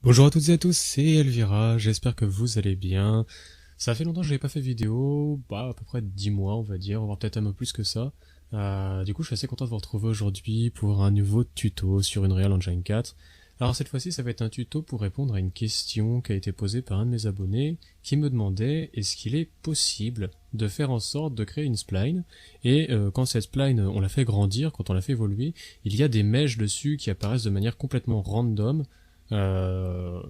Bonjour à toutes et à tous, c'est Elvira, j'espère que vous allez bien. Ça fait longtemps que j'avais pas fait vidéo, à peu près 10 mois on va dire, voire peut-être un peu plus que ça. Du coup je suis assez content de vous retrouver aujourd'hui pour un nouveau tuto sur Unreal Engine 4. Alors cette fois-ci ça va être un tuto pour répondre à une question qui a été posée par un de mes abonnés qui me demandait est-ce qu'il est possible de faire en sorte de créer une spline et quand cette spline on la fait grandir, quand on la fait évoluer, il y a des mèches dessus qui apparaissent de manière complètement random.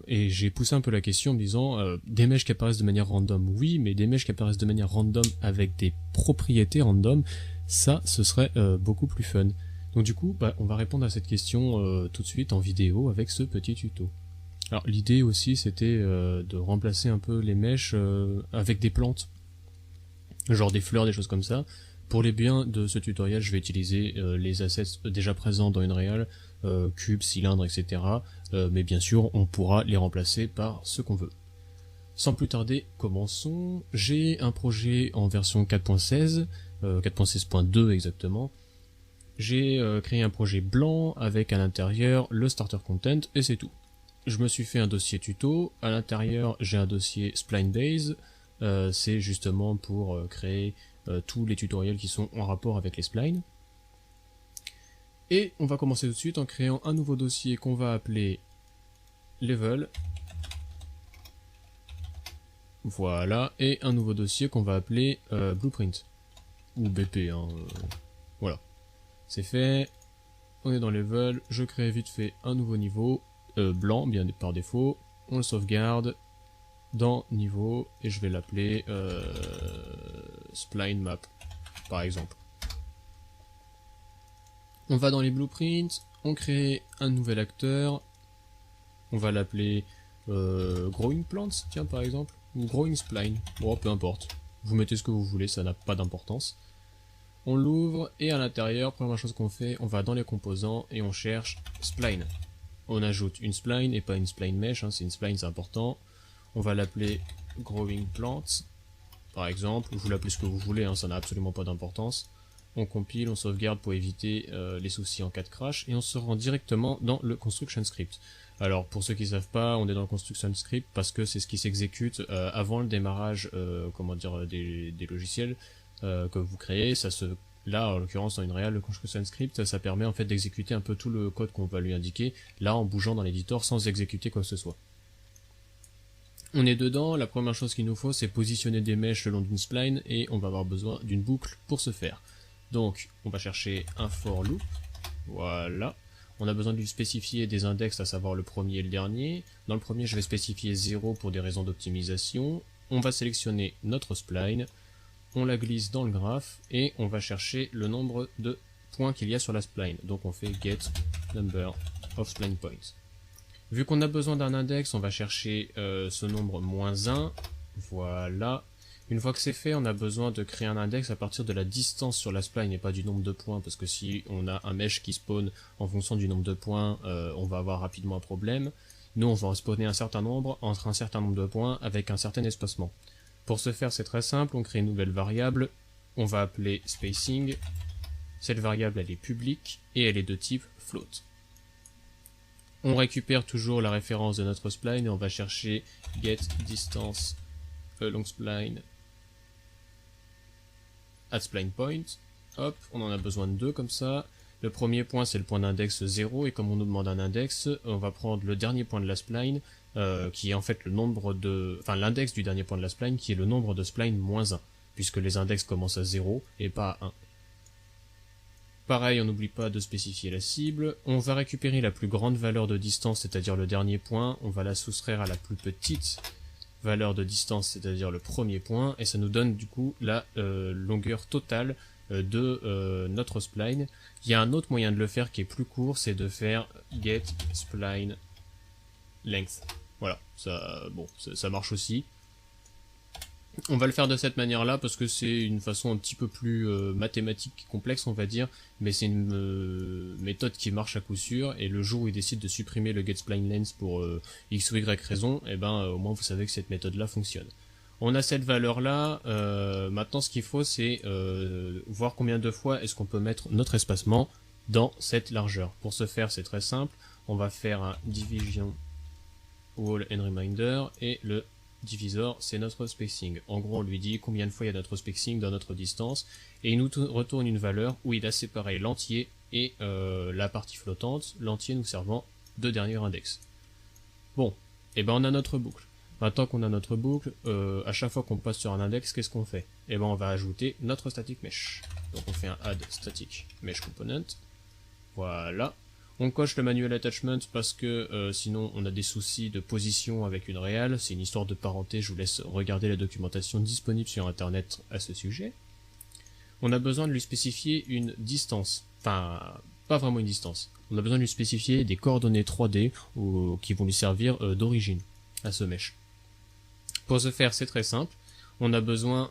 Et j'ai poussé un peu la question en me disant des mèches qui apparaissent de manière random, oui, mais des mèches qui apparaissent de manière random avec des propriétés random, ça, ce serait beaucoup plus fun. Donc du coup, on va répondre à cette question tout de suite en vidéo avec ce petit tuto. Alors l'idée aussi, c'était de remplacer un peu les mèches avec des plantes, genre des fleurs, des choses comme ça. Pour les biens de ce tutoriel, je vais utiliser les assets déjà présents dans Unreal, cubes, cylindres, etc. Mais bien sûr, on pourra les remplacer par ce qu'on veut. Sans plus tarder, commençons. J'ai un projet en version 4.16, 4.16.2 exactement. J'ai créé un projet blanc avec à l'intérieur le starter content et c'est tout. Je me suis fait un dossier tuto. À l'intérieur, j'ai un dossier spline base. C'est justement pour créer tous les tutoriels qui sont en rapport avec les splines. Et on va commencer tout de suite en créant un nouveau dossier qu'on va appeler level. Voilà, et un nouveau dossier qu'on va appeler blueprint. Ou BP, hein, voilà. C'est fait, on est dans level, je crée vite fait un nouveau niveau, blanc, bien par défaut, on le sauvegarde dans niveau, et je vais l'appeler spline map, par exemple. On va dans les blueprints, on crée un nouvel acteur, on va l'appeler growing plants, tiens par exemple, ou growing spline, bon peu importe, vous mettez ce que vous voulez, ça n'a pas d'importance. On l'ouvre et à l'intérieur, première chose qu'on fait, on va dans les composants et on cherche spline. On ajoute une spline et pas une spline mesh, hein, c'est une spline, c'est important. On va l'appeler growing plants, par exemple, vous l'appelez ce que vous voulez, hein, ça n'a absolument pas d'importance. On compile, on sauvegarde pour éviter les soucis en cas de crash et on se rend directement dans le construction script. Alors pour ceux qui ne savent pas, on est dans le construction script parce que c'est ce qui s'exécute avant le démarrage des logiciels que vous créez. Là en l'occurrence dans Unreal, le construction script ça permet en fait d'exécuter un peu tout le code qu'on va lui indiquer là en bougeant dans l'éditeur sans exécuter quoi que ce soit. On est dedans, la première chose qu'il nous faut c'est positionner des mèches le long d'une spline et on va avoir besoin d'une boucle pour ce faire. Donc on va chercher un for loop, voilà. On a besoin de lui spécifier des index, à savoir le premier et le dernier. Dans le premier, je vais spécifier 0 pour des raisons d'optimisation. On va sélectionner notre spline, on la glisse dans le graphe et on va chercher le nombre de points qu'il y a sur la spline. Donc on fait get number of spline points. Vu qu'on a besoin d'un index, on va chercher ce nombre -1. Voilà. Une fois que c'est fait, on a besoin de créer un index à partir de la distance sur la spline et pas du nombre de points, parce que si on a un mesh qui spawn en fonction du nombre de points, on va avoir rapidement un problème. Nous, on va spawner un certain nombre entre un certain nombre de points avec un certain espacement. Pour ce faire, c'est très simple, on crée une nouvelle variable, on va appeler spacing. Cette variable, elle est publique et elle est de type float. On récupère toujours la référence de notre spline et on va chercher get distance along spline at spline point. Hop, on en a besoin de deux comme ça. Le premier point c'est le point d'index 0 et comme on nous demande un index, on va prendre le dernier point de la spline qui est en fait l'index du dernier point de la spline qui est le nombre de splines -1 puisque les index commencent à 0 et pas à 1. Pareil, on n'oublie pas de spécifier la cible. On va récupérer la plus grande valeur de distance, c'est-à-dire le dernier point. On va la soustraire à la plus petite valeur de distance, c'est-à-dire le premier point, et ça nous donne du coup la longueur totale de notre spline. Il y a un autre moyen de le faire qui est plus court, c'est de faire get spline length. Voilà, ça marche aussi. On va le faire de cette manière-là parce que c'est une façon un petit peu plus mathématique, complexe on va dire, mais c'est une méthode qui marche à coup sûr, et le jour où il décide de supprimer le getSplineLength pour x ou y raison, et au moins vous savez que cette méthode-là fonctionne. On a cette valeur-là, maintenant ce qu'il faut c'est voir combien de fois est-ce qu'on peut mettre notre espacement dans cette largeur. Pour ce faire c'est très simple, on va faire un division wall and reminder, et le divisor c'est notre spacing. En gros on lui dit combien de fois il y a notre spacing dans notre distance, et il nous retourne une valeur où il a séparé l'entier et la partie flottante, l'entier nous servant de dernier index. Bon, et ben on a notre boucle. Maintenant qu'on a notre boucle, à chaque fois qu'on passe sur un index, qu'est-ce qu'on fait? Et ben on va ajouter notre static mesh. Donc on fait un add static mesh component. Voilà. On coche le manual attachment parce que sinon on a des soucis de position avec une réal. C'est une histoire de parenté, je vous laisse regarder la documentation disponible sur internet à ce sujet. On a besoin de lui spécifier une distance. Enfin, pas vraiment une distance. On a besoin de lui spécifier des coordonnées 3D qui vont lui servir d'origine à ce mesh. Pour ce faire, c'est très simple. On a besoin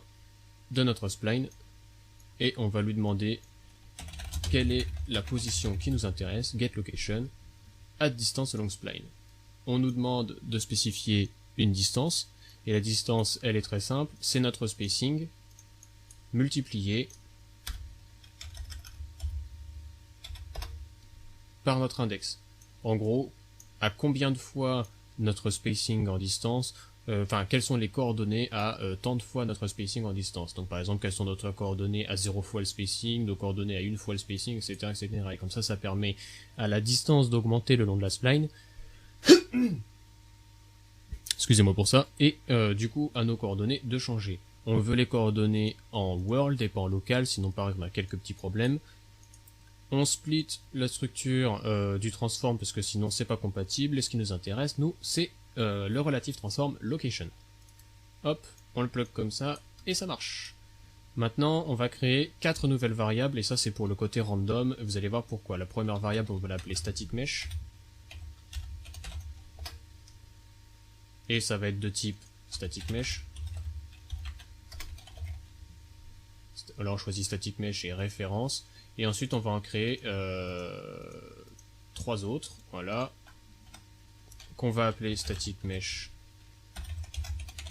de notre spline et on va lui demander quelle est la position qui nous intéresse, get location, at distance along spline. On nous demande de spécifier une distance, et la distance, elle est très simple, c'est notre spacing, multiplié par notre index. En gros, à combien de fois notre spacing en distance, quelles sont les coordonnées à tant de fois notre spacing en distance. Donc par exemple, quelles sont notre coordonnées à 0 fois le spacing, nos coordonnées à 1 fois le spacing, etc. etc. Et comme ça permet à la distance d'augmenter le long de la spline. Excusez-moi pour ça. Et du coup, à nos coordonnées de changer. On veut les coordonnées en world et pas en local, sinon par exemple on a quelques petits problèmes. On split la structure du transform parce que sinon c'est pas compatible. Et ce qui nous intéresse, nous, c'est le relative transform location. Hop, on le plug comme ça, et ça marche. Maintenant, on va créer 4 nouvelles variables, et ça c'est pour le côté random, vous allez voir pourquoi. La première variable, on va l'appeler static mesh. Et ça va être de type static mesh. Alors on choisit static mesh et référence, et ensuite on va en créer 3 autres, voilà, qu'on va appeler static mesh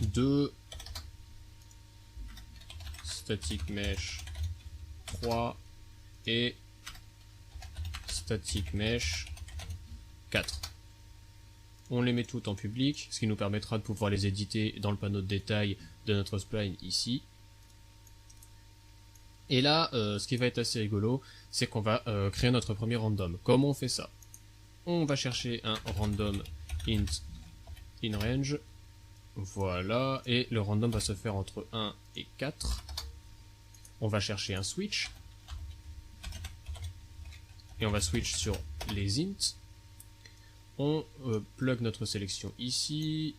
2, static mesh 3 et static mesh 4. On les met toutes en public, ce qui nous permettra de pouvoir les éditer dans le panneau de détail de notre spline ici. Et là, ce qui va être assez rigolo, c'est qu'on va créer notre premier random. Comment on fait ça? On va chercher un random int inRange, voilà, et le random va se faire entre 1 et 4. On va chercher un switch, et on va switch sur les int. On plug notre sélection ici,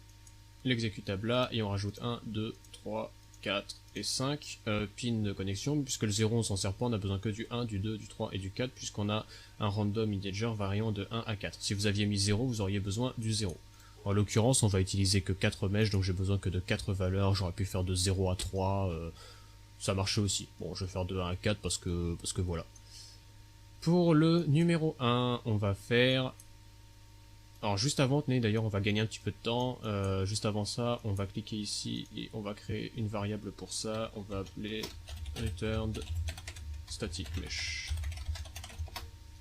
l'exécutable là, et on rajoute 1, 2, 3, 4 et 5 pins de connexion, puisque le 0 on s'en sert pas, on a besoin que du 1, du 2, du 3 et du 4, puisqu'on a un random integer variant de 1 à 4. Si vous aviez mis 0, vous auriez besoin du 0. En l'occurrence, on va utiliser que 4 mèches, donc j'ai besoin que de 4 valeurs. J'aurais pu faire de 0 à 3, ça marchait aussi. Bon, je vais faire de 1 à 4 parce que voilà. Pour le numéro 1, on va faire... Alors juste avant, tenez, d'ailleurs on va gagner un petit peu de temps, juste avant ça, on va cliquer ici et on va créer une variable pour ça, on va appeler returned static mesh.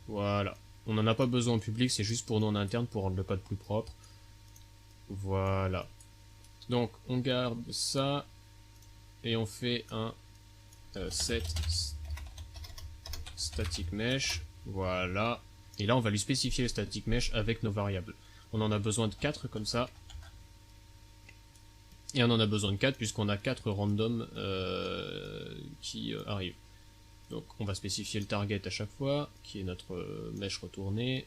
Voilà, on n'en a pas besoin en public, c'est juste pour nous en interne pour rendre le code plus propre. Voilà, donc on garde ça et on fait un set static mesh, voilà. Et là, on va lui spécifier le static mesh avec nos variables. On en a besoin de 4 comme ça. Et on en a besoin de 4 puisqu'on a 4 randoms qui arrivent. Donc on va spécifier le target à chaque fois, qui est notre mesh retourné.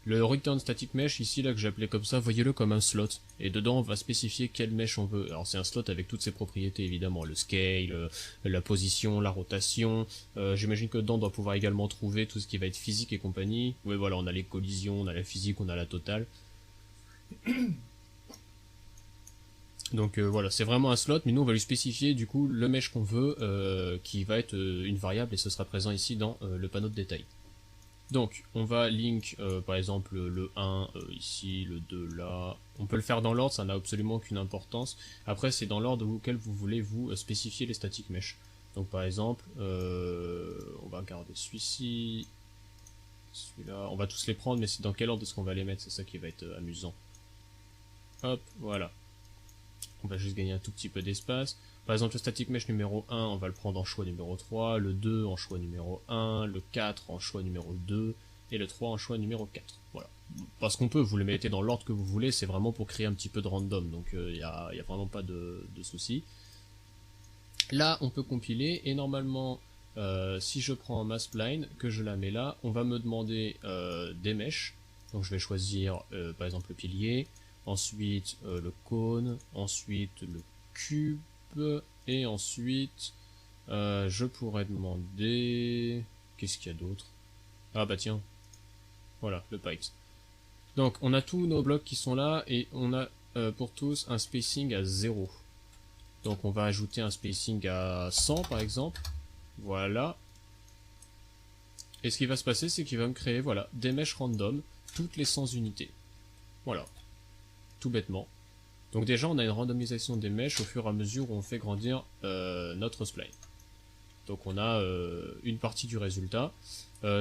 Le return static mesh, ici, là que j'ai appelé comme ça, voyez-le comme un slot. Et dedans, on va spécifier quel mesh on veut. Alors c'est un slot avec toutes ses propriétés, évidemment. Le scale, la position, la rotation. J'imagine que dedans, on doit pouvoir également trouver tout ce qui va être physique et compagnie. Oui, voilà, on a les collisions, on a la physique, on a la totale. Donc voilà, c'est vraiment un slot, mais nous, on va lui spécifier, du coup, le mesh qu'on veut, qui va être une variable, et ce sera présent ici dans le panneau de détail. Donc, on va link, par exemple, le 1 ici, le 2 là. On peut le faire dans l'ordre, ça n'a absolument aucune importance. Après, c'est dans l'ordre auquel vous voulez vous spécifier les static mesh. Donc, par exemple, on va garder celui-ci, Celui-là, on va tous les prendre, mais c'est dans quel ordre est-ce qu'on va les mettre, c'est ça qui va être amusant. Hop, voilà. On va juste gagner un tout petit peu d'espace. Par exemple, le static mesh numéro 1, on va le prendre en choix numéro 3, le 2 en choix numéro 1, le 4 en choix numéro 2, et le 3 en choix numéro 4. Voilà. Parce qu'on peut, vous le mettez dans l'ordre que vous voulez, c'est vraiment pour créer un petit peu de random, donc y a vraiment pas de souci. Là, on peut compiler, et normalement, si je prends un maspline, que je la mets là, on va me demander des mèches. Donc je vais choisir par exemple le pilier, ensuite le cône, ensuite le cube, et ensuite je pourrais demander... Qu'est-ce qu'il y a d'autre? Ah bah tiens, voilà, le pipes. Donc on a tous nos blocs qui sont là, et on a pour tous un spacing à 0. Donc on va ajouter un spacing à 100 par exemple. Voilà. Et ce qui va se passer, c'est qu'il va me créer, voilà, des mèches random, toutes les 100 unités. Voilà. Tout bêtement. Donc déjà, on a une randomisation des mèches au fur et à mesure où on fait grandir notre spline. Donc on a une partie du résultat.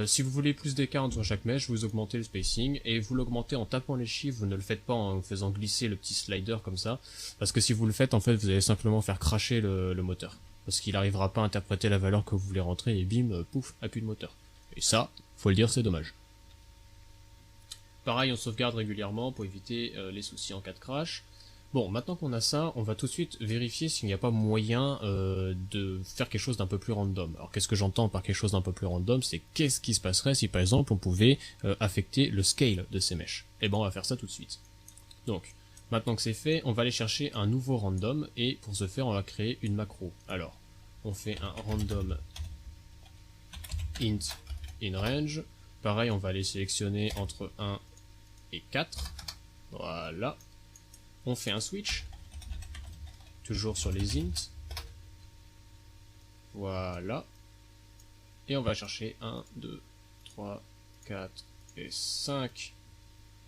Si vous voulez plus d'écart entre chaque mèche, vous augmentez le spacing, et vous l'augmentez en tapant les chiffres, vous ne le faites pas en faisant glisser le petit slider comme ça, parce que si vous le faites, en fait, vous allez simplement faire cracher le moteur. Parce qu'il n'arrivera pas à interpréter la valeur que vous voulez rentrer, et bim, pouf, plus de moteur. Et ça, faut le dire, c'est dommage. Pareil, on sauvegarde régulièrement pour éviter les soucis en cas de crash. Bon, maintenant qu'on a ça, on va tout de suite vérifier s'il n'y a pas moyen de faire quelque chose d'un peu plus random. Alors qu'est-ce que j'entends par quelque chose d'un peu plus random? C'est qu'est-ce qui se passerait si par exemple on pouvait affecter le scale de ces mèches. Et ben on va faire ça tout de suite. Donc, maintenant que c'est fait, on va aller chercher un nouveau random, et pour ce faire on va créer une macro. Alors, on fait un random int in range. Pareil, on va aller sélectionner entre 1 et 4. Voilà. On fait un switch, toujours sur les ints. Voilà. Et on va chercher 1, 2, 3, 4 et 5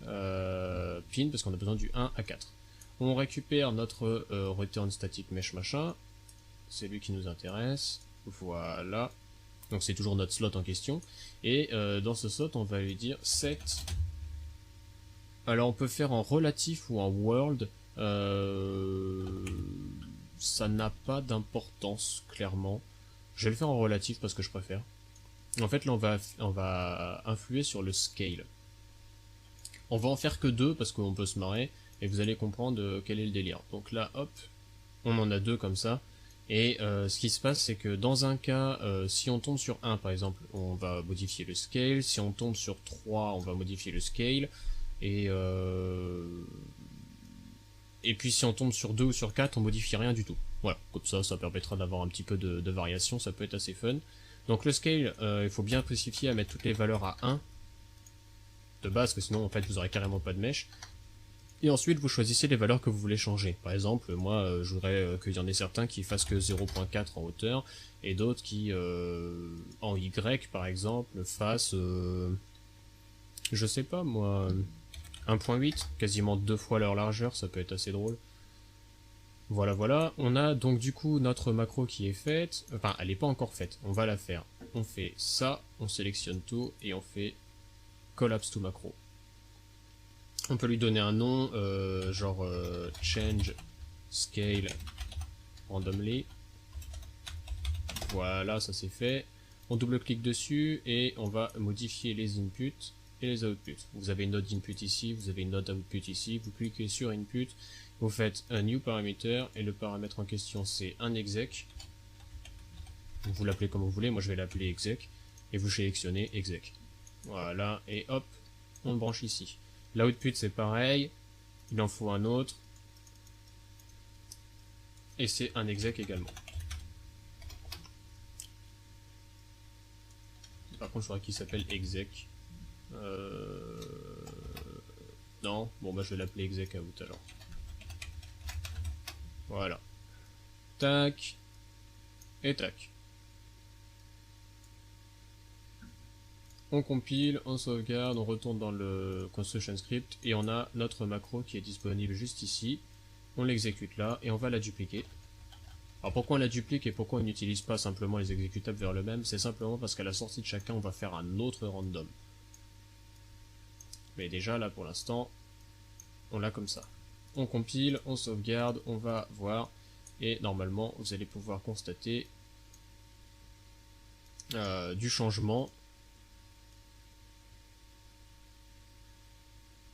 pins, parce qu'on a besoin du 1 à 4. On récupère notre return static mesh machin. C'est lui qui nous intéresse. Voilà. Donc c'est toujours notre slot en question. Et dans ce slot, on va lui dire set. Alors on peut faire en relatif ou en world, ça n'a pas d'importance clairement. Je vais le faire en relatif parce que je préfère. En fait là on va influer sur le scale. On va en faire que 2 parce qu'on peut se marrer, et vous allez comprendre quel est le délire. Donc là hop, on en a 2 comme ça. Et ce qui se passe, c'est que dans un cas, si on tombe sur 1 par exemple, on va modifier le scale. Si on tombe sur 3, on va modifier le scale. Et puis si on tombe sur 2 ou sur 4, on modifie rien du tout. Voilà, comme ça permettra d'avoir un petit peu de variation, ça peut être assez fun. Donc le scale, il faut bien spécifier à mettre toutes les valeurs à 1 de base, parce que sinon en fait vous aurez carrément pas de mèche. Et ensuite vous choisissez les valeurs que vous voulez changer. Par exemple, moi je voudrais qu'il y en ait certains qui fassent que 0.4 en hauteur, et d'autres qui en Y par exemple fassent je sais pas moi 1.8, quasiment 2 fois leur largeur, ça peut être assez drôle. Voilà, voilà, on a donc du coup notre macro qui est faite, enfin elle n'est pas encore faite, on va la faire. On fait ça, on sélectionne tout, et on fait collapse to macro. On peut lui donner un nom, genre change scale randomly. Voilà, ça c'est fait. On double-clique dessus, et on va modifier les inputs et les outputs. Vous avez une node input ici, vous avez une node output ici, vous cliquez sur input, vous faites un new parameter, et le paramètre en question c'est un exec. Vous l'appelez comme vous voulez, moi je vais l'appeler exec, et vous sélectionnez exec. Voilà, et hop, on le branche ici. L'output c'est pareil, il en faut un autre, et c'est un exec également. Par contre je voudrais qu'il s'appelle exec. Non, bon bah je vais l'appeler exec out alors. Voilà. Tac. Et tac. On compile, on sauvegarde, on retourne dans le construction script, et on a notre macro qui est disponible juste ici. On l'exécute là, et on va la dupliquer. Alors pourquoi on la duplique et pourquoi on n'utilise pas simplement les exécutables vers le même? C'est simplement parce qu'à la sortie de chacun, on va faire un autre random. Mais déjà là pour l'instant, on l'a comme ça. On compile, on sauvegarde, on va voir, et normalement vous allez pouvoir constater du changement.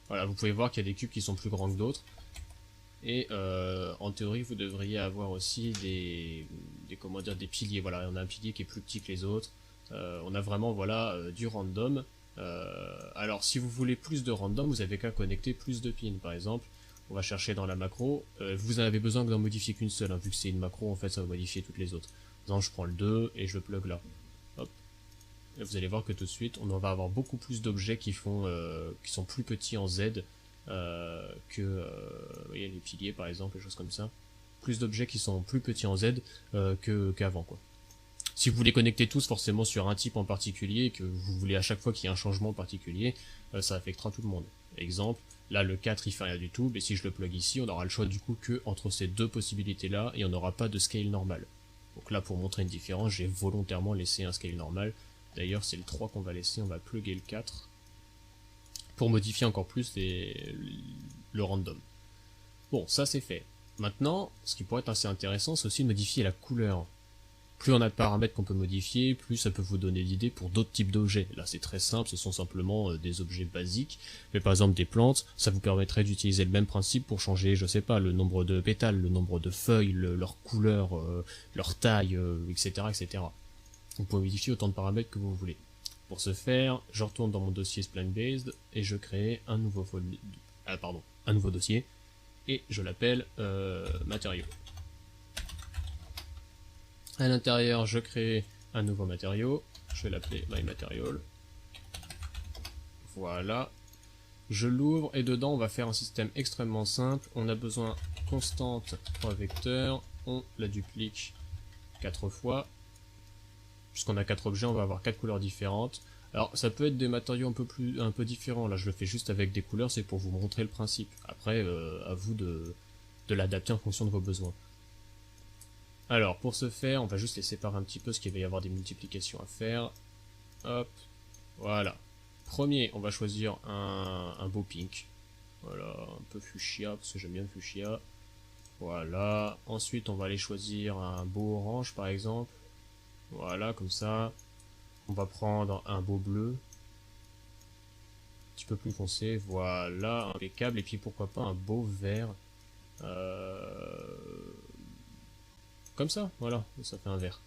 Voilà, vous pouvez voir qu'il y a des cubes qui sont plus grands que d'autres. Et en théorie, vous devriez avoir aussi des comment dire, des piliers. Voilà, on a un pilier qui est plus petit que les autres. On a vraiment voilà du random. Alors, si vous voulez plus de random, vous avez qu'à connecter plus de pins. Par exemple, on va chercher dans la macro. Vous en avez besoin d'en modifier qu'une seule, hein, vu que c'est une macro. En fait, ça va modifier toutes les autres. Par exemple, je prends le 2 et je le plug là. Hop. Et vous allez voir que tout de suite, on va avoir beaucoup plus d'objets qui sont plus petits en Z. Vous voyez, les piliers par exemple, des choses comme ça. Plus d'objets qui sont plus petits en Z qu'avant quoi. Si vous voulez connecter tous forcément sur un type en particulier, et que vous voulez à chaque fois qu'il y ait un changement particulier, ça affectera tout le monde. Exemple, là le 4 il fait rien du tout, mais si je le plug ici, on aura le choix du coup que entre ces deux possibilités là, et on n'aura pas de scale normal. Donc là pour montrer une différence, j'ai volontairement laissé un scale normal. D'ailleurs c'est le 3 qu'on va laisser, on va plugger le 4. Pour modifier encore plus le random. Bon, ça c'est fait. Maintenant, ce qui pourrait être assez intéressant, c'est aussi de modifier la couleur. Plus on a de paramètres qu'on peut modifier, plus ça peut vous donner d'idées pour d'autres types d'objets. Là c'est très simple, ce sont simplement des objets basiques. Mais par exemple des plantes, ça vous permettrait d'utiliser le même principe pour changer, je sais pas, le nombre de pétales, le nombre de feuilles, leur couleur, leur taille, etc., etc. Vous pouvez modifier autant de paramètres que vous voulez. Pour ce faire, je retourne dans mon dossier Spline-Based et je crée un nouveau un nouveau dossier et je l'appelle matériaux. À l'intérieur, je crée un nouveau matériau, je vais l'appeler MyMaterial. Voilà. Je l'ouvre et dedans on va faire un système extrêmement simple. On a besoin constante pour un vecteur, on la duplique 4 fois. Puisqu'on a 4 objets, on va avoir 4 couleurs différentes. Alors ça peut être des matériaux un peu différents, là je le fais juste avec des couleurs, c'est pour vous montrer le principe. Après, à vous de l'adapter en fonction de vos besoins. Alors pour ce faire, on va juste les séparer un petit peu, parce qu'il va y avoir des multiplications à faire. Hop, voilà. Premier, on va choisir un beau pink. Voilà, un peu fuchsia, parce que j'aime bien le fuchsia. Voilà, ensuite on va aller choisir un beau orange par exemple. Voilà, comme ça. On va prendre un beau bleu. Un petit peu plus foncé. Voilà, impeccable. Et puis pourquoi pas un beau vert. Comme ça, voilà. Ça fait un vert.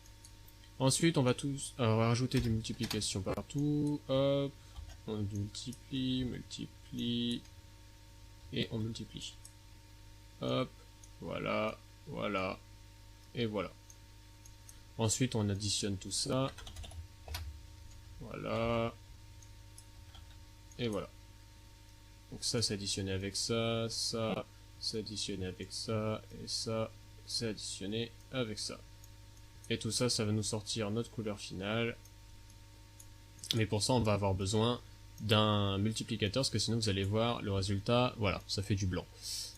Ensuite, on va rajouter des multiplications partout. Hop. On multiplie. Et on multiplie. Hop. Voilà. Voilà. Et voilà. Ensuite, on additionne tout ça. Voilà. Et voilà. Donc ça, c'est additionné avec ça. Ça, c'est additionné avec ça. Et ça, c'est additionné avec ça. Et tout ça, ça va nous sortir notre couleur finale. Mais pour ça, on va avoir besoin d'un multiplicateur, parce que sinon, vous allez voir le résultat. Voilà, ça fait du blanc.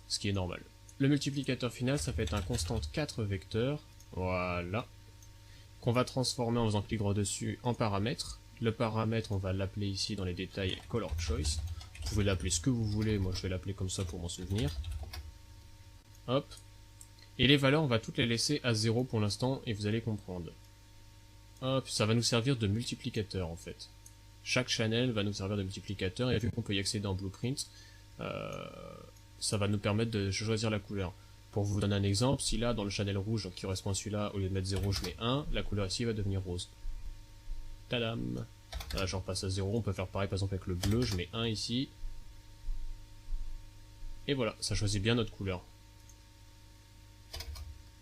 Ce qui est normal. Le multiplicateur final, ça va être un constante 4 vecteurs. Voilà. Qu'on va transformer en faisant clic droit dessus en paramètre. Le paramètre, on va l'appeler ici dans les détails Color Choice. Vous pouvez l'appeler ce que vous voulez, moi je vais l'appeler comme ça pour m'en souvenir. Hop. Et les valeurs, on va toutes les laisser à 0 pour l'instant, et vous allez comprendre. Hop, ça va nous servir de multiplicateur en fait. Chaque channel va nous servir de multiplicateur, et vu qu'on peut y accéder en blueprint, ça va nous permettre de choisir la couleur. Pour vous donner un exemple, si là, dans le channel rouge, donc qui correspond à celui-là, au lieu de mettre 0, je mets 1, la couleur ici va devenir rose. Tadam! Là, je repasse à 0, on peut faire pareil par exemple avec le bleu, je mets 1 ici. Et voilà, ça choisit bien notre couleur.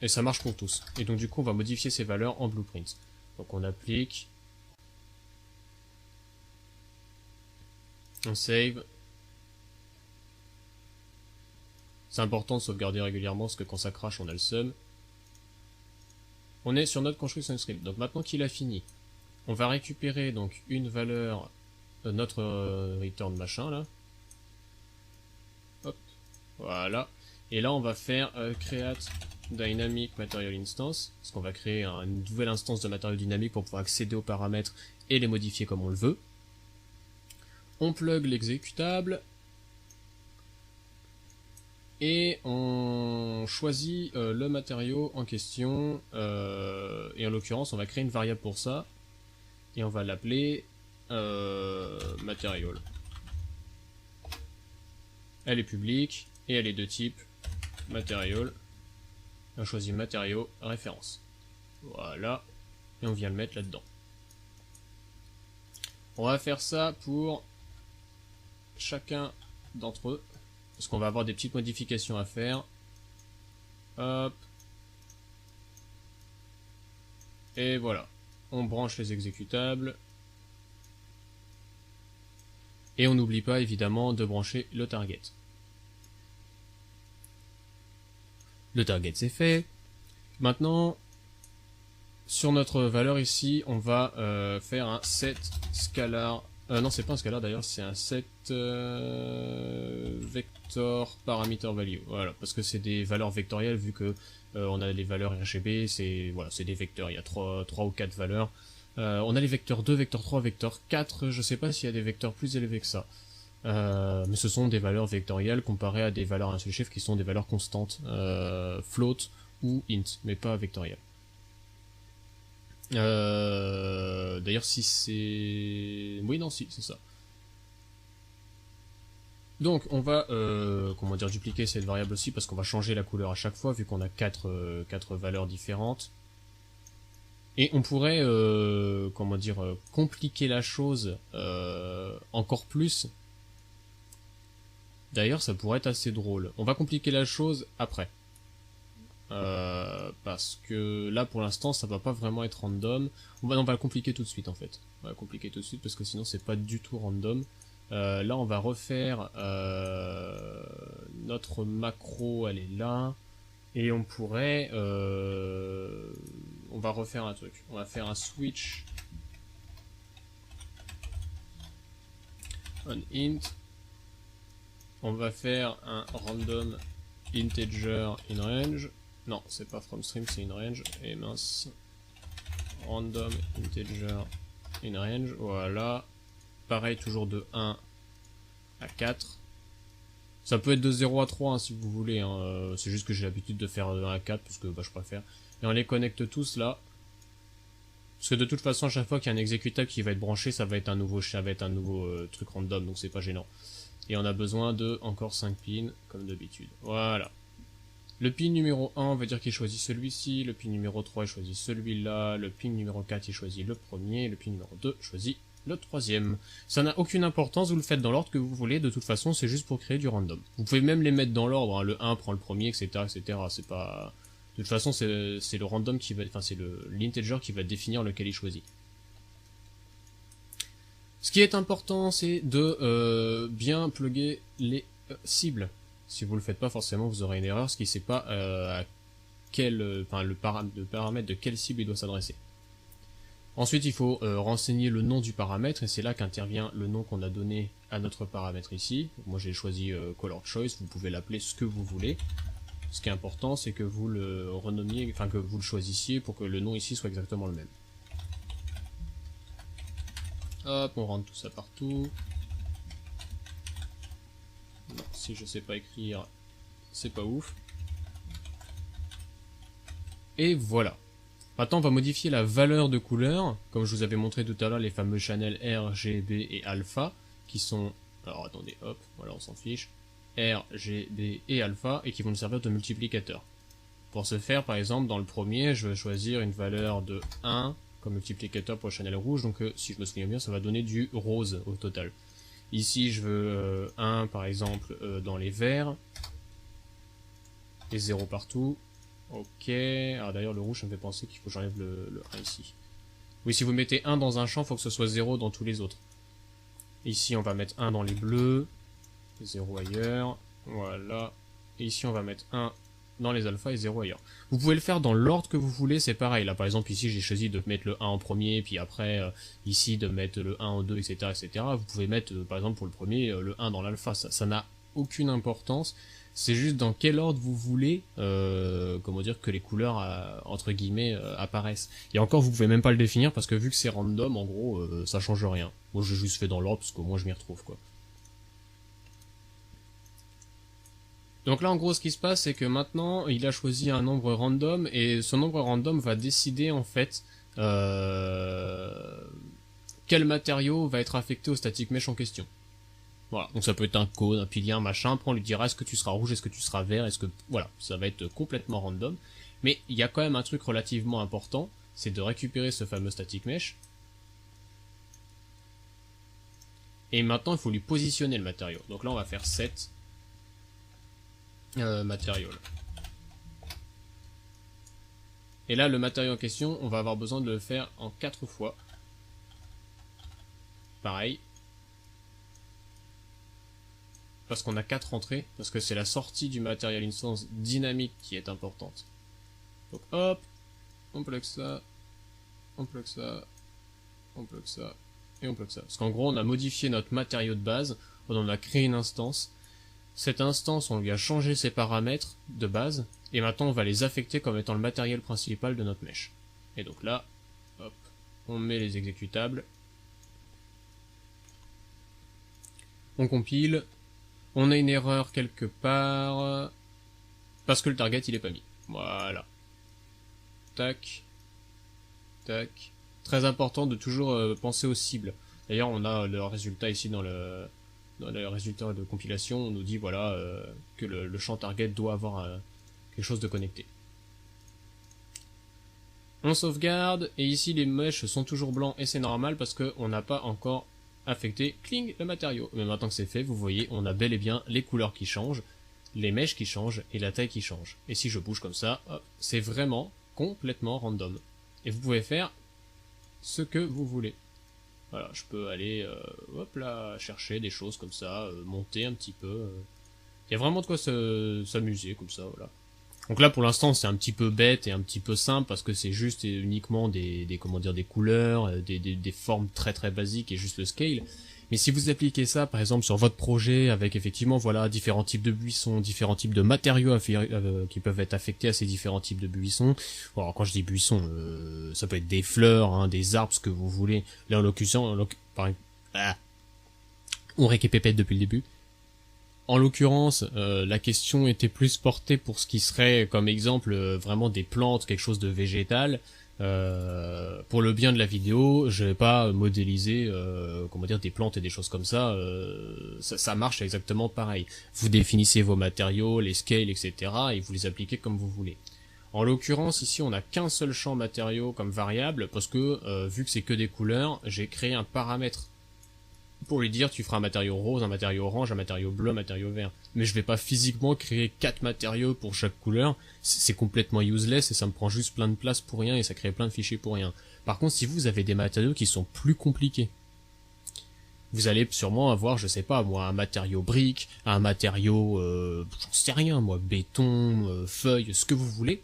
Et ça marche pour tous. Et donc du coup, on va modifier ces valeurs en blueprint. Donc on applique. On save. C'est important de sauvegarder régulièrement parce que quand ça crache, on a le seum. On est sur notre construction script. Donc maintenant qu'il a fini, on va récupérer donc une valeur de notre return machin là. Hop, voilà. Et là on va faire create dynamic material instance, parce qu'on va créer une nouvelle instance de matériau dynamique pour pouvoir accéder aux paramètres et les modifier comme on le veut. On plug l'exécutable. Et on choisit le matériau en question. Et en l'occurrence, on va créer une variable pour ça. Et on va l'appeler material. Elle est publique et elle est de type material. On choisit matériau référence. Voilà. Et on vient le mettre là-dedans. On va faire ça pour chacun d'entre eux. Parce qu'on va avoir des petites modifications à faire. Hop. Et voilà. On branche les exécutables. Et on n'oublie pas évidemment de brancher le target. Le target c'est fait. Maintenant, sur notre valeur ici, on va faire un set scalar. Non, c'est pas un scalar d'ailleurs, c'est un set vector parameter value. Voilà, parce que c'est des valeurs vectorielles vu que on a les valeurs RGB, c'est voilà, c'est des vecteurs. Il y a 3 ou 4 valeurs. On a les vecteurs 2, vecteur 3, vecteur 4. Je sais pas s'il y a des vecteurs plus élevés que ça. Mais ce sont des valeurs vectorielles comparées à des valeurs à un seul chiffre qui sont des valeurs constantes, float ou int, mais pas vectorielles. D'ailleurs, si c'est... Oui, non, si, c'est ça. Donc, on va, comment dire, dupliquer cette variable aussi, parce qu'on va changer la couleur à chaque fois, vu qu'on a 4 valeurs différentes. Et on pourrait, comment dire, compliquer la chose encore plus. D'ailleurs, ça pourrait être assez drôle. On va compliquer la chose après. Parce que là pour l'instant ça va pas vraiment être random. On va le compliquer tout de suite en fait. On va le compliquer tout de suite parce que sinon c'est pas du tout random. Là on va refaire notre macro, elle est là. Et on pourrait on va refaire un truc. On va faire un switch on int. On va faire un random integer in range. Non, c'est pas from stream, c'est in range. Et mince. Random integer in range. Voilà. Pareil, toujours de 1 à 4. Ça peut être de 0 à 3 hein, si vous voulez. Hein. C'est juste que j'ai l'habitude de faire de 1 à 4 parce que bah, je préfère. Et on les connecte tous là. Parce que de toute façon, à chaque fois qu'il y a un exécutable qui va être branché, ça va être un nouveau truc random, donc c'est pas gênant. Et on a besoin de encore 5 pins, comme d'habitude. Voilà. Le pin numéro 1, on va dire qu'il choisit celui-ci. Le pin numéro 3, il choisit celui-là. Le pin numéro 4, il choisit le premier. Le pin numéro 2, choisit le troisième. Ça n'a aucune importance, vous le faites dans l'ordre que vous voulez. De toute façon, c'est juste pour créer du random. Vous pouvez même les mettre dans l'ordre. Hein. Le 1 prend le premier, etc., etc. C'est pas... De toute façon, c'est le random qui va... Enfin, c'est l'integer qui va définir lequel il choisit. Ce qui est important, c'est de bien plugger les cibles. Si vous le faites pas, forcément, vous aurez une erreur, ce qui ne sait pas à quel, le paramètre de quelle cible il doit s'adresser. Ensuite, il faut renseigner le nom du paramètre, et c'est là qu'intervient le nom qu'on a donné à notre paramètre ici. Moi, j'ai choisi color choice. Vous pouvez l'appeler ce que vous voulez. Ce qui est important, c'est que vous le renommiez, enfin que vous le choisissiez pour que le nom ici soit exactement le même. Hop, on rentre tout ça partout. Non, si je sais pas écrire, c'est pas ouf. Et voilà. Maintenant, on va modifier la valeur de couleur, comme je vous avais montré tout à l'heure, les fameux channels R, G, B et alpha, qui sont... Alors attendez, hop, voilà, on s'en fiche. R, G, B et alpha, et qui vont nous servir de multiplicateur. Pour ce faire, par exemple, dans le premier, je vais choisir une valeur de 1 comme multiplicateur pour le channel rouge, donc si je me souviens bien, ça va donner du rose au total. Ici, je veux 1, par exemple, dans les verts, et 0 partout. Ok, alors d'ailleurs, le rouge, ça me fait penser qu'il faut que j'enlève le 1 ici. Oui, si vous mettez 1 dans un champ, il faut que ce soit 0 dans tous les autres. Ici, on va mettre 1 dans les bleus, 0 ailleurs, voilà. Et ici, on va mettre 1 dans les alphas et 0 ailleurs. Vous pouvez le faire dans l'ordre que vous voulez, c'est pareil. Là, par exemple, ici, j'ai choisi de mettre le 1 en premier, puis après, ici, de mettre le 1 en 2, etc., etc. Vous pouvez mettre, par exemple, pour le premier, le 1 dans l'alpha. Ça n'a aucune importance. C'est juste dans quel ordre vous voulez, comment dire, que les couleurs, entre guillemets, apparaissent. Et encore, vous pouvez même pas le définir parce que vu que c'est random, en gros, ça change rien. Moi, j'ai juste fait dans l'ordre parce qu'au moins je m'y retrouve, quoi. Donc là, en gros, ce qui se passe, c'est que maintenant, il a choisi un nombre random et ce nombre random va décider, en fait, quel matériau va être affecté au static mesh en question. Voilà, donc ça peut être un cône, un pilier, un machin, après on lui dira est-ce que tu seras rouge, est-ce que tu seras vert, est-ce que... Voilà, ça va être complètement random. Mais il y a quand même un truc relativement important, c'est de récupérer ce fameux static mesh. Et maintenant il faut lui positionner le matériau. Donc là on va faire set matériau. Et là le matériau en question, on va avoir besoin de le faire en 4 fois. Pareil. Parce qu'on a 4 entrées, parce que c'est la sortie du material instance dynamique qui est importante. Donc hop, on plug ça, on plug ça, on plug ça, et on plug ça. Parce qu'en gros, on a modifié notre matériau de base, on en a créé une instance. Cette instance, on lui a changé ses paramètres de base, et maintenant on va les affecter comme étant le matériel principal de notre mesh. Et donc là, hop, on met les exécutables, on compile. On a une erreur quelque part, parce que le target il est pas mis. Voilà. Tac. Tac. Très important de toujours penser aux cibles. D'ailleurs on a le résultat ici dans le résultat de compilation, on nous dit voilà que le champ target doit avoir quelque chose de connecté. On sauvegarde, et ici les mèches sont toujours blancs et c'est normal parce qu'on n'a pas encore affecter, cling, le matériau. Mais maintenant que c'est fait, vous voyez, on a bel et bien les couleurs qui changent, les mèches qui changent et la taille qui change. Et si je bouge comme ça, c'est vraiment complètement random. Et vous pouvez faire ce que vous voulez. Voilà, je peux aller, hop là, chercher des choses comme ça, monter un petit peu. Il y a vraiment de quoi s'amuser comme ça, voilà. Donc là pour l'instant c'est un petit peu bête et un petit peu simple parce que c'est juste et uniquement des comment dire, des couleurs, des formes très très basiques et juste le scale. Mais si vous appliquez ça par exemple sur votre projet avec effectivement voilà différents types de buissons, différents types de matériaux qui peuvent être affectés à ces différents types de buissons. Bon, alors quand je dis buissons, ça peut être des fleurs, hein, des arbres, ce que vous voulez. Là en l'occurrence, on récupépète depuis le début. En l'occurrence, la question était plus portée pour ce qui serait, comme exemple, vraiment des plantes, quelque chose de végétal. Pour le bien de la vidéo, je vais pas modéliser, comment dire, des plantes et des choses comme ça. Ça marche exactement pareil. Vous définissez vos matériaux, les scales, etc. et vous les appliquez comme vous voulez. En l'occurrence, ici, on n'a qu'un seul champ matériaux comme variable, parce que, vu que c'est que des couleurs, j'ai créé un paramètre pour lui dire tu feras un matériau rose, un matériau orange, un matériau bleu, un matériau vert. Mais je vais pas physiquement créer 4 matériaux pour chaque couleur, c'est complètement useless et ça me prend juste plein de place pour rien et ça crée plein de fichiers pour rien. Par contre, si vous avez des matériaux qui sont plus compliqués, vous allez sûrement avoir, je sais pas moi, un matériau brique, un matériau, j'en sais rien moi, béton, feuille, ce que vous voulez.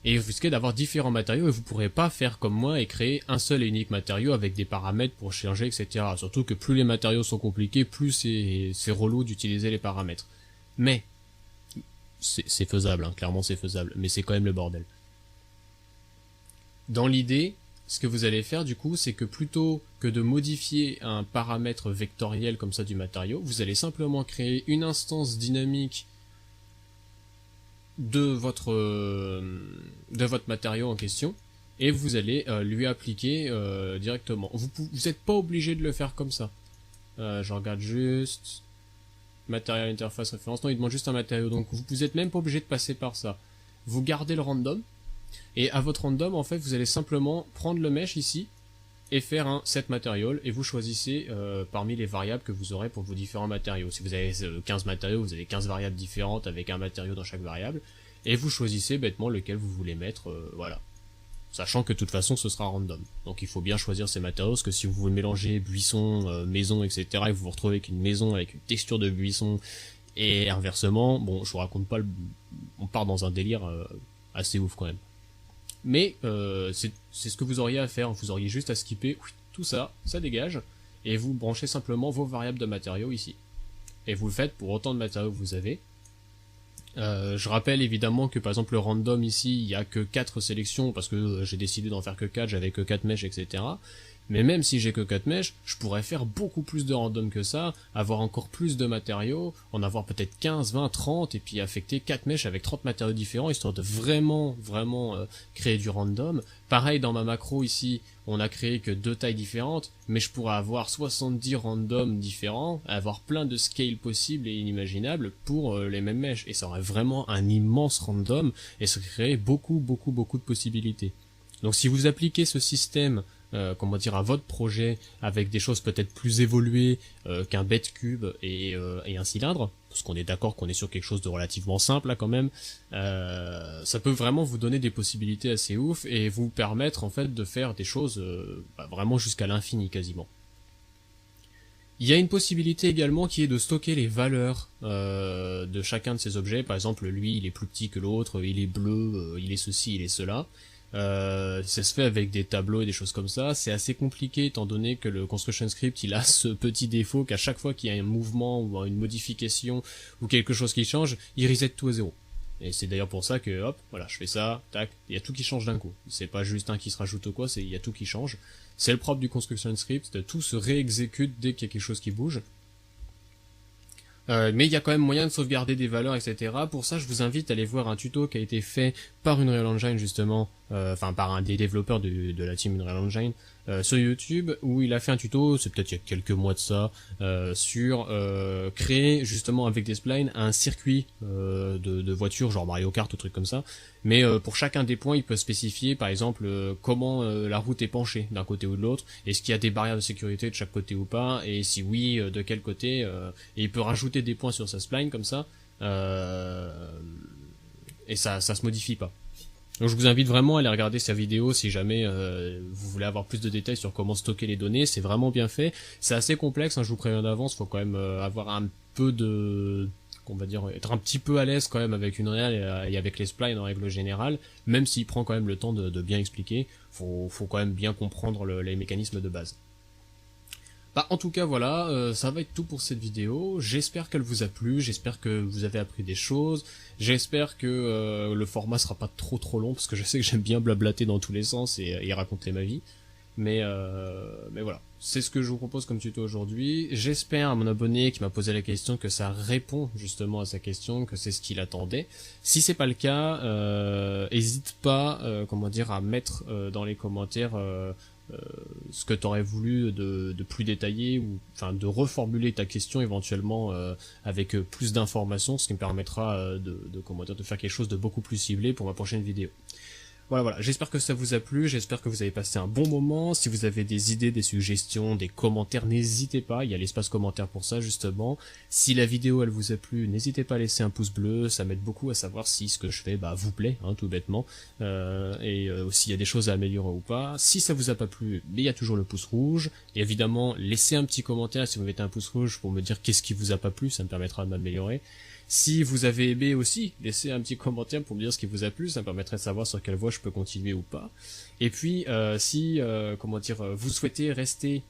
Et vous risquez d'avoir différents matériaux et vous pourrez pas faire comme moi et créer un seul et unique matériau avec des paramètres pour changer, etc. Surtout que plus les matériaux sont compliqués, plus c'est relou d'utiliser les paramètres. Mais, c'est faisable, hein, clairement c'est faisable, mais c'est quand même le bordel. Dans l'idée, ce que vous allez faire du coup, c'est que plutôt que de modifier un paramètre vectoriel comme ça du matériau, vous allez simplement créer une instance dynamique de votre matériau en question et vous allez lui appliquer directement. Vous n'êtes pas obligé de le faire comme ça. Je regarde juste matériel interface référence. Non, il demande juste un matériau. Donc vous êtes même pas obligé de passer par ça. Vous gardez le random et à votre random en fait vous allez simplement prendre le mesh ici et faire un set material et vous choisissez parmi les variables que vous aurez pour vos différents matériaux. Si vous avez 15 matériaux, vous avez 15 variables différentes avec un matériau dans chaque variable et vous choisissez bêtement lequel vous voulez mettre, voilà. Sachant que de toute façon ce sera random. Donc il faut bien choisir ces matériaux parce que si vous mélangez buisson, maison, etc. et vous vous retrouvez avec une maison avec une texture de buisson et inversement, bon je vous raconte pas, on part dans un délire assez ouf quand même. Mais c'est ce que vous auriez à faire, vous auriez juste à skipper tout ça, ça dégage, et vous branchez simplement vos variables de matériaux ici. et vous le faites pour autant de matériaux que vous avez. Je rappelle évidemment que par exemple le random ici, il y a que 4 sélections parce que j'ai décidé d'en faire que 4, j'avais que 4 mèches, etc. Mais même si j'ai que 4 mèches, je pourrais faire beaucoup plus de random que ça, avoir encore plus de matériaux, en avoir peut-être 15, 20, 30, et puis affecter 4 mèches avec 30 matériaux différents, histoire de vraiment créer du random. Pareil, dans ma macro ici, on a créé que 2 tailles différentes, mais je pourrais avoir 70 randoms différents, avoir plein de scales possibles et inimaginables pour les mêmes mèches, et ça aurait vraiment un immense random, et ça créerait beaucoup de possibilités. Donc si vous appliquez ce système à votre projet avec des choses peut-être plus évoluées qu'un bête cube et un cylindre, parce qu'on est d'accord qu'on est sur quelque chose de relativement simple là quand même, ça peut vraiment vous donner des possibilités assez ouf et vous permettre en fait de faire des choses vraiment jusqu'à l'infini quasiment. Il y a une possibilité également qui est de stocker les valeurs de chacun de ces objets. Par exemple, lui, il est plus petit que l'autre, il est bleu, il est ceci, il est cela. Ça se fait avec des tableaux et des choses comme ça. C'est assez compliqué étant donné que le construction script il a ce petit défaut qu'à chaque fois qu'il y a un mouvement ou une modification ou quelque chose qui change, il reset tout à zéro. Et c'est d'ailleurs pour ça que hop, voilà, je fais ça, tac, il y a tout qui change d'un coup. C'est pas juste un qui se rajoute ou quoi, il y a tout qui change. C'est le propre du construction script, tout se réexécute dès qu'il y a quelque chose qui bouge. Mais il y a quand même moyen de sauvegarder des valeurs, etc. Pour ça, je vous invite à aller voir un tuto qui a été fait par Unreal Engine justement, par un des développeurs de la team Unreal Engine sur YouTube, où il a fait un tuto, c'est peut-être il y a quelques mois de ça, sur créer justement avec des splines un circuit de voitures, genre Mario Kart ou truc comme ça. Mais pour chacun des points, il peut spécifier par exemple comment la route est penchée d'un côté ou de l'autre, est-ce qu'il y a des barrières de sécurité de chaque côté ou pas, et si oui, de quel côté, et il peut rajouter des points sur sa spline comme ça, et ça se modifie pas. Donc je vous invite vraiment à aller regarder sa vidéo si jamais vous voulez avoir plus de détails sur comment stocker les données, c'est vraiment bien fait. C'est assez complexe, hein, je vous préviens d'avance, faut quand même avoir un peu de... on va dire, être un petit peu à l'aise quand même avec Unreal et avec les splines en règle générale, même s'il prend quand même le temps de bien expliquer, faut quand même bien comprendre les mécanismes de base. Bah, en tout cas voilà, ça va être tout pour cette vidéo, j'espère qu'elle vous a plu, j'espère que vous avez appris des choses, j'espère que le format sera pas trop long, parce que je sais que j'aime bien blablater dans tous les sens et raconter ma vie. Mais voilà, c'est ce que je vous propose comme tuto aujourd'hui. J'espère à mon abonné qui m'a posé la question que ça répond justement à sa question, que c'est ce qu'il attendait. Si c'est pas le cas, hésite pas, à mettre dans les commentaires ce que t'aurais voulu de plus détaillé, ou enfin de reformuler ta question éventuellement avec plus d'informations, ce qui me permettra de faire quelque chose de beaucoup plus ciblé pour ma prochaine vidéo. Voilà, j'espère que ça vous a plu, j'espère que vous avez passé un bon moment. Si vous avez des idées, des suggestions, des commentaires, n'hésitez pas, il y a l'espace commentaire pour ça justement. Si la vidéo elle vous a plu, n'hésitez pas à laisser un pouce bleu, ça m'aide beaucoup à savoir si ce que je fais vous plaît, hein, tout bêtement, et s'il y a des choses à améliorer ou pas. Si ça vous a pas plu, il y a toujours le pouce rouge, et évidemment laissez un petit commentaire si vous mettez un pouce rouge pour me dire qu'est-ce qui vous a pas plu, ça me permettra de m'améliorer. Si vous avez aimé aussi, laissez un petit commentaire pour me dire ce qui vous a plu, ça me permettrait de savoir sur quelle voie je peux continuer ou pas. Et puis si vous souhaitez rester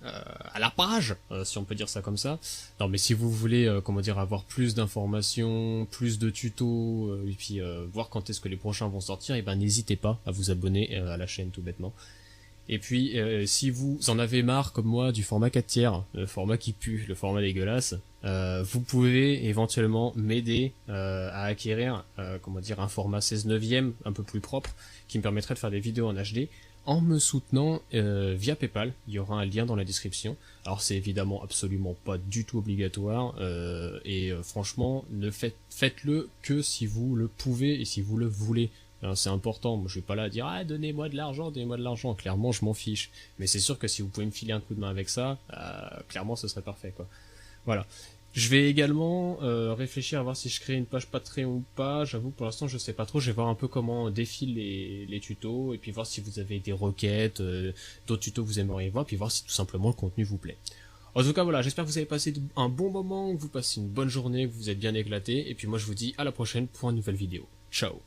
à la page, si on peut dire ça comme ça. Non mais si vous voulez avoir plus d'informations, plus de tutos, et puis voir quand est-ce que les prochains vont sortir, et n'hésitez pas à vous abonner à la chaîne tout bêtement. Et puis, si vous en avez marre, comme moi, du format 4 tiers, le format qui pue, le format dégueulasse, vous pouvez éventuellement m'aider à acquérir un format 16/9 un peu plus propre, qui me permettrait de faire des vidéos en HD, en me soutenant via PayPal. Il y aura un lien dans la description. Alors c'est évidemment absolument pas du tout obligatoire, et franchement, faites-le que si vous le pouvez et si vous le voulez. C'est important, moi je vais pas là à dire donnez-moi de l'argent, clairement je m'en fiche, mais c'est sûr que si vous pouvez me filer un coup de main avec ça, clairement ce serait parfait quoi. Voilà. Je vais également réfléchir à voir si je crée une page Patreon ou pas, j'avoue pour l'instant je sais pas trop, je vais voir un peu comment défilent les tutos, et puis voir si vous avez des requêtes, d'autres tutos que vous aimeriez voir, puis voir si tout simplement le contenu vous plaît. En tout cas voilà, j'espère que vous avez passé un bon moment, que vous passez une bonne journée, que vous êtes bien éclaté, et puis moi je vous dis à la prochaine pour une nouvelle vidéo. Ciao.